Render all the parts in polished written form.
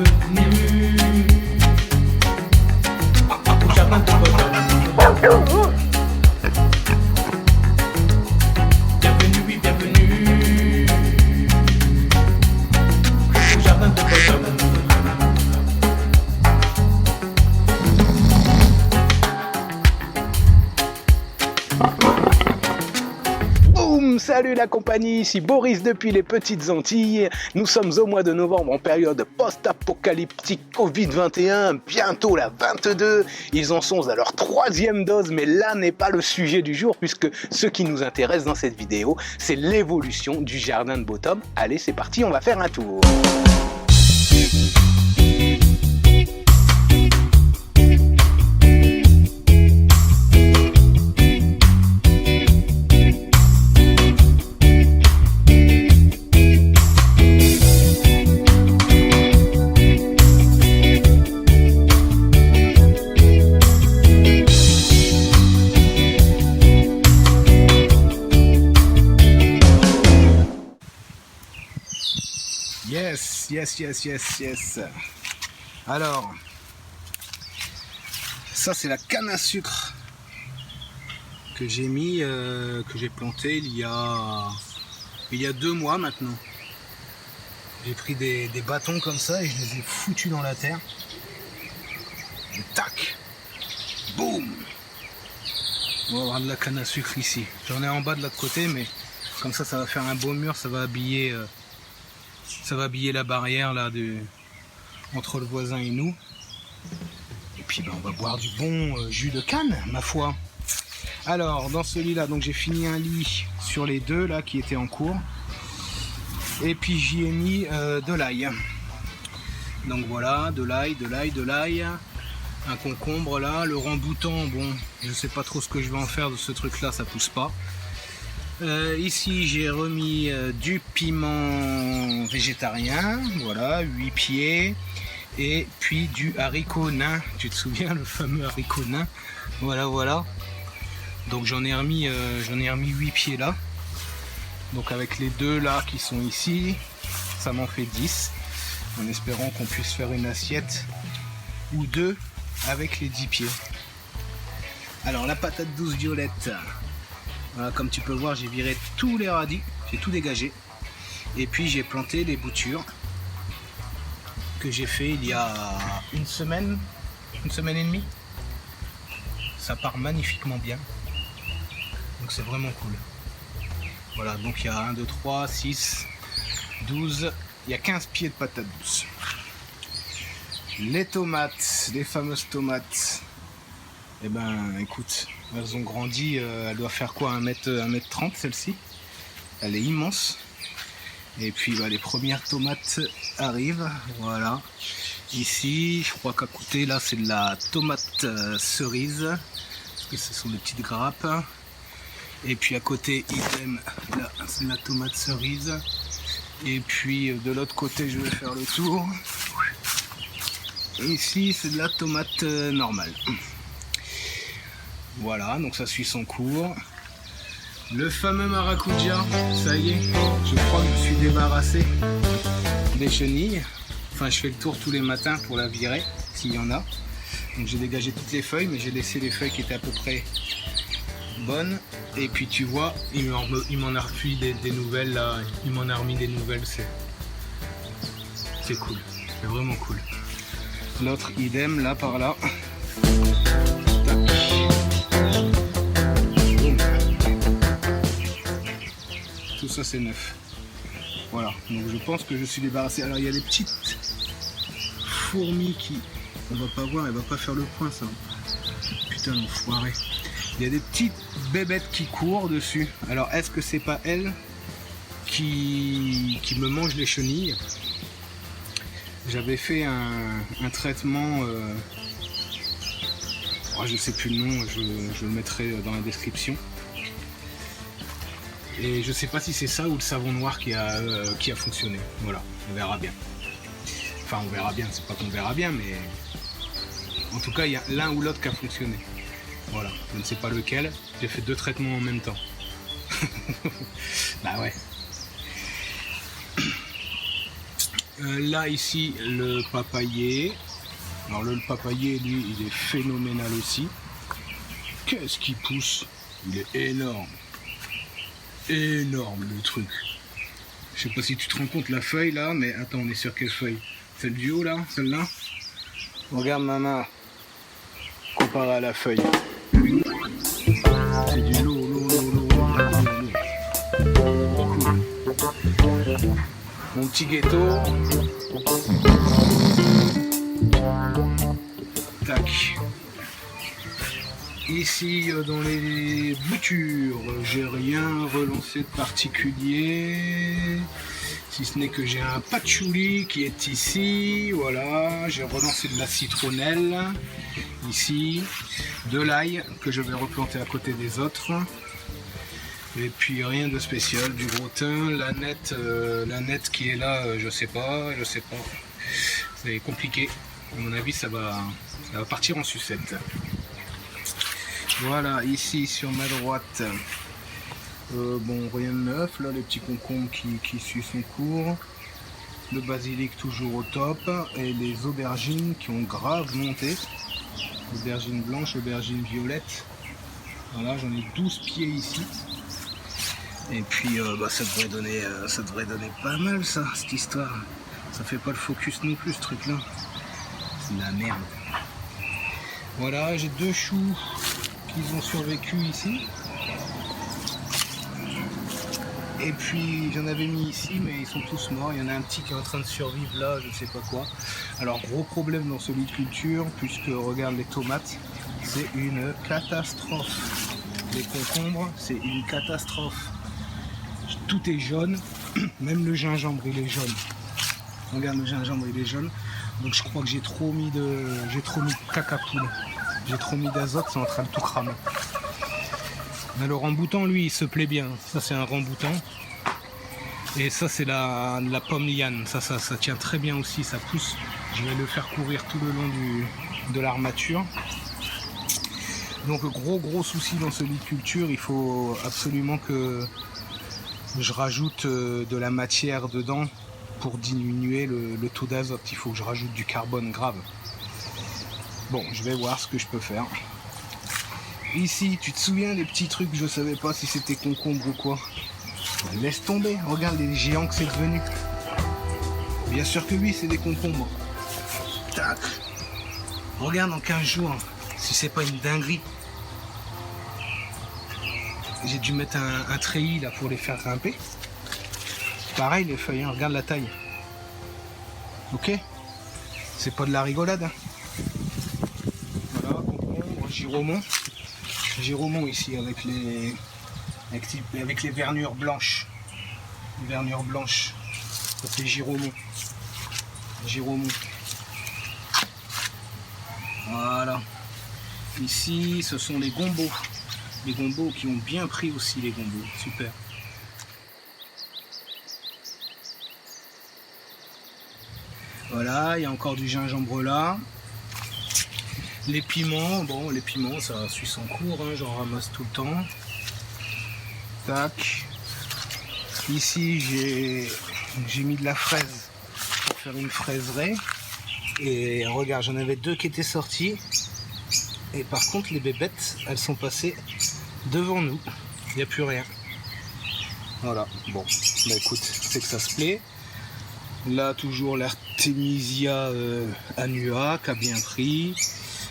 bienvenue au jardin de Bottom. Bienvenue, oui, bienvenue au jardin de Bottom. Salut la compagnie, ici Boris depuis les Petites Antilles. Nous sommes au mois de novembre en période post-apocalyptique Covid-21, bientôt la 22. Ils en sont à leur 3e dose, mais là n'est pas le sujet du jour puisque ce qui nous intéresse dans cette vidéo, c'est l'évolution du jardin de Bottom. Allez, c'est parti, on va faire un tour. Yes. Alors, ça c'est la canne à sucre que j'ai mis, que j'ai planté il y a 2 mois maintenant. J'ai pris des bâtons comme ça et je les ai foutus dans la terre. Et tac, boum. On va avoir de la canne à sucre ici. J'en ai en bas de l'autre côté, mais comme ça va faire un beau mur, ça va habiller la barrière là entre le voisin et nous. Et puis on va boire du bon jus de canne, ma foi. Alors dans ce lit là, donc j'ai fini un lit sur les 2 là qui étaient en cours. Et puis j'y ai mis de l'ail. Donc voilà, de l'ail. Un concombre là, le ramboutan, bon, je sais pas trop ce que je vais en faire de ce truc là, ça pousse pas. Ici j'ai remis du piment végétarien, voilà, 8 pieds, et puis du haricot nain, tu te souviens, le fameux haricot nain, voilà. Donc j'en ai remis 8 pieds là, donc avec les 2 là qui sont ici, ça m'en fait 10, en espérant qu'on puisse faire une assiette ou 2 avec les 10 pieds. Alors la patate douce violette. Voilà, comme tu peux le voir, j'ai viré tous les radis, j'ai tout dégagé. Et puis j'ai planté les boutures que j'ai fait il y a une semaine et demie. Ça part magnifiquement bien. Donc c'est vraiment cool. Voilà, donc il y a 1, 2, 3, 6, 12, il y a 15 pieds de patates douces. Les tomates, les fameuses tomates. Eh ben écoute, elles ont grandi, elle doit faire quoi, 1m30 celle-ci. Elle est immense. Et puis les premières tomates arrivent, voilà. Ici, je crois qu'à côté là c'est de la tomate cerise, parce que ce sont des petites grappes. Et puis à côté, idem, là c'est de la tomate cerise. Et puis de l'autre côté, je vais faire le tour. Ici c'est de la tomate normale. Voilà, donc ça suit son cours. Le fameux maracuja, ça y est, je crois que je suis débarrassé des chenilles. Enfin, je fais le tour tous les matins pour la virer, s'il y en a. Donc j'ai dégagé toutes les feuilles, mais j'ai laissé les feuilles qui étaient à peu près bonnes. Et puis tu vois, il m'en a remis des nouvelles là. Il m'en a remis des nouvelles, c'est cool, c'est vraiment cool. L'autre idem, là par là. Tout ça c'est neuf. Voilà, donc je pense que je suis débarrassé. Alors il y a des petites fourmis qui... On va pas voir, elle va pas faire le point ça. Putain l'enfoiré. Il y a des petites bébêtes qui courent dessus. Alors est-ce que c'est pas elles qui me mangent les chenilles? J'avais fait un traitement... je sais plus le nom, je le mettrai dans la description. Et je sais pas si c'est ça ou le savon noir qui a fonctionné. Voilà, on verra bien. Enfin, on verra bien, c'est pas qu'on verra bien, mais en tout cas, il y a l'un ou l'autre qui a fonctionné. Voilà, je ne sais pas lequel. J'ai fait 2 traitements en même temps. Bah ouais. Là ici le papayer. Alors le papayer lui il est phénoménal aussi. Qu'est-ce qu'il pousse? Il est énorme. Énorme le truc. Je sais pas si tu te rends compte la feuille là, mais attends, on est sur quelle feuille? Celle du haut là? Celle-là? Regarde ma main comparé à la feuille. C'est du lourd. Cool. Mon petit ghetto. Tac. Ici dans les boutures, j'ai rien relancé de particulier. Si ce n'est que j'ai un patchouli qui est ici. Voilà, j'ai relancé de la citronnelle. Ici, de l'ail que je vais replanter à côté des autres. Et puis rien de spécial, du gros thym, la nette qui est là, je sais pas. C'est compliqué. À mon avis, ça va partir en sucette. Voilà, ici sur ma droite, bon, rien de neuf, là les petits concombres qui suivent son cours, le basilic toujours au top, et les aubergines qui ont grave monté, aubergines blanches, aubergines violettes, voilà, j'en ai 12 pieds ici, et puis ça devrait donner pas mal ça, cette histoire, ça fait pas le focus non plus ce truc là, c'est de la merde. Voilà, j'ai 2 choux qui ont survécu ici. Et puis j'en avais mis ici, mais ils sont tous morts. Il y en a un petit qui est en train de survivre là, je ne sais pas quoi. Alors gros problème dans ce lit de culture, puisque regarde les tomates, c'est une catastrophe. Les concombres, c'est une catastrophe. Tout est jaune, même le gingembre il est jaune. Regarde, le gingembre il est jaune. Donc je crois que j'ai trop mis de caca poule. J'ai trop mis d'azote, c'est en train de tout cramer. Mais le ramboutan, lui, il se plaît bien. Ça, c'est un ramboutan. Et ça, c'est la pomme liane. Ça tient très bien aussi, ça pousse. Je vais le faire courir tout le long de l'armature. Donc, gros souci dans ce lit de culture. Il faut absolument que je rajoute de la matière dedans pour diminuer le taux d'azote. Il faut que je rajoute du carbone grave. Bon, je vais voir ce que je peux faire. Ici, tu te souviens des petits trucs, je savais pas si c'était concombre ou quoi. Laisse tomber, regarde les géants que c'est devenu. Bien sûr que oui, c'est des concombres. Tac. Regarde en 15 jours, si c'est pas une dinguerie. J'ai dû mettre un treillis là pour les faire grimper. Pareil les feuilles, hein, regarde la taille. Ok? C'est pas de la rigolade. Hein. Voilà, concombre, giromon ici avec les vernures blanches. Les vernures blanches. Ça c'est giromon. Voilà. Ici, ce sont les gombos. Les gombos qui ont bien pris aussi, les gombos. Super. Voilà, il y a encore du gingembre là. Les piments, bon, les piments, ça suit son cours, hein, j'en ramasse tout le temps. Tac. Ici, j'ai mis de la fraise pour faire une fraiseraie. Et regarde, j'en avais 2 qui étaient sortis. Et par contre, les bébêtes, elles sont passées devant nous. Il n'y a plus rien. Voilà, bon, bah écoute, c'est que ça se plaît. Là, toujours l'Artemisia annua qui a bien pris.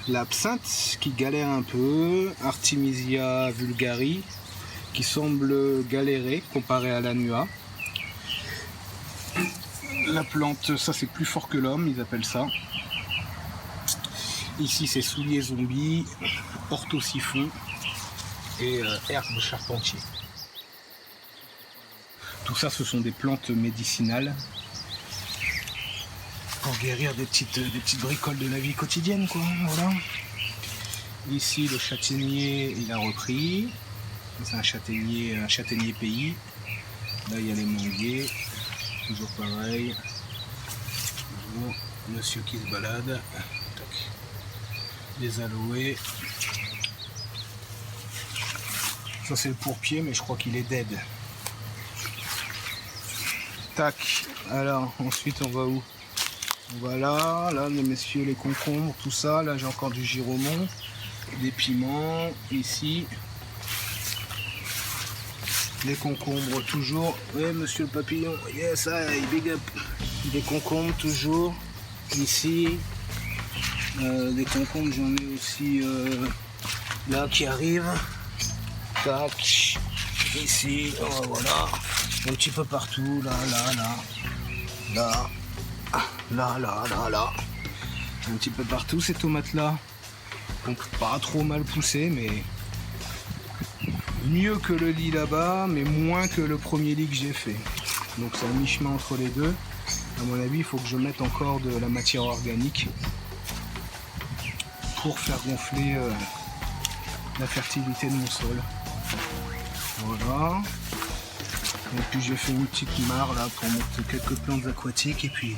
L'absinthe qui galère un peu. Artemisia vulgari qui semble galérer comparé à l'annua. La plante, ça c'est plus fort que l'homme, ils appellent ça. Ici c'est soulier zombie, orthosiphon et herbe charpentier. Tout ça ce sont des plantes médicinales pour guérir des petites bricoles de la vie quotidienne quoi, voilà. Ici le châtaignier il a repris, c'est un châtaignier pays. Là il y a les manguiers, toujours pareil. Toujours monsieur qui se balade. Les aloés. Ça c'est le pourpier mais je crois qu'il est dead. Tac. Alors, ensuite, on va où? On va là, les messieurs, les concombres, tout ça. Là, j'ai encore du giromon, des piments, ici. Les concombres, toujours. Oui, monsieur le papillon. Yes, I, big up. Des concombres, toujours. Ici. Des concombres, j'en ai aussi là qui arrivent. Tac. Ici, oh, voilà. Un petit peu partout. Là. Là. Un petit peu partout ces tomates-là. Donc pas trop mal poussées, mais mieux que le lit là-bas, mais moins que le premier lit que j'ai fait. Donc c'est un mi-chemin entre les deux. À mon avis, il faut que je mette encore de la matière organique pour faire gonfler la fertilité de mon sol. Voilà. Et puis j'ai fait une petite mare là pour mettre quelques plantes aquatiques, et puis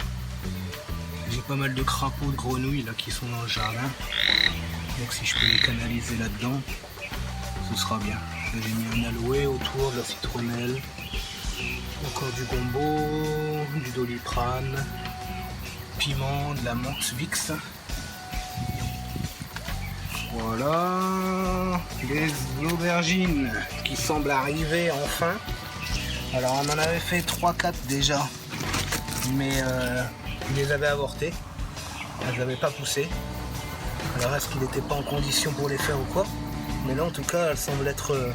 j'ai pas mal de crapauds, de grenouilles là qui sont dans le jardin. Donc si je peux les canaliser là-dedans, ce sera bien. Là, j'ai mis un aloe autour, de la citronnelle, encore du gombo, du doliprane, piment, de la menthe Vicks. Voilà, les aubergines qui semblent arriver enfin. Alors on en avait fait 3-4 déjà, mais il les avait avortées, elles n'avaient pas poussé. Alors est-ce qu'il n'était pas en condition pour les faire ou quoi? Mais là en tout cas elles semblent être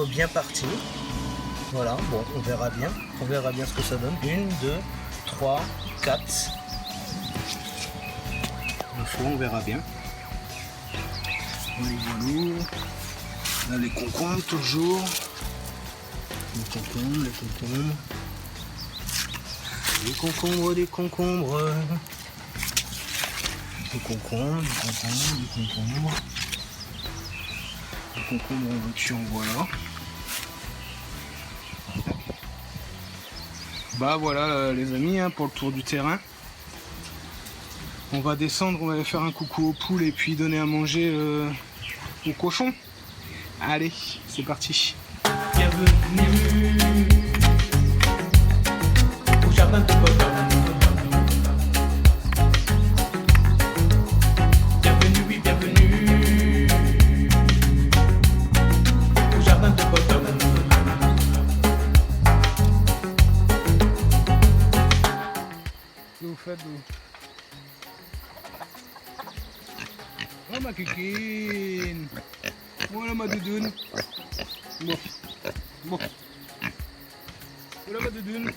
bien parties. Voilà, bon, on verra bien ce que ça donne. 1, 2, 3, 4. Une fois on verra bien. Voilà. Là les concombres toujours. Les concombres. Les concombres. Les concombres en voiture, voilà. Bah voilà les amis, hein, pour le tour du terrain. On va descendre, on va aller faire un coucou aux poules et puis donner à manger aux cochons. Allez, c'est parti. Bienvenue au jardin de Bodum. Bienvenue au jardin de Bodum. Qu'est-ce que vous faites, vous? Oh ma kikine. Voilà ma doudoune. Bon. Voilà ma doudoune.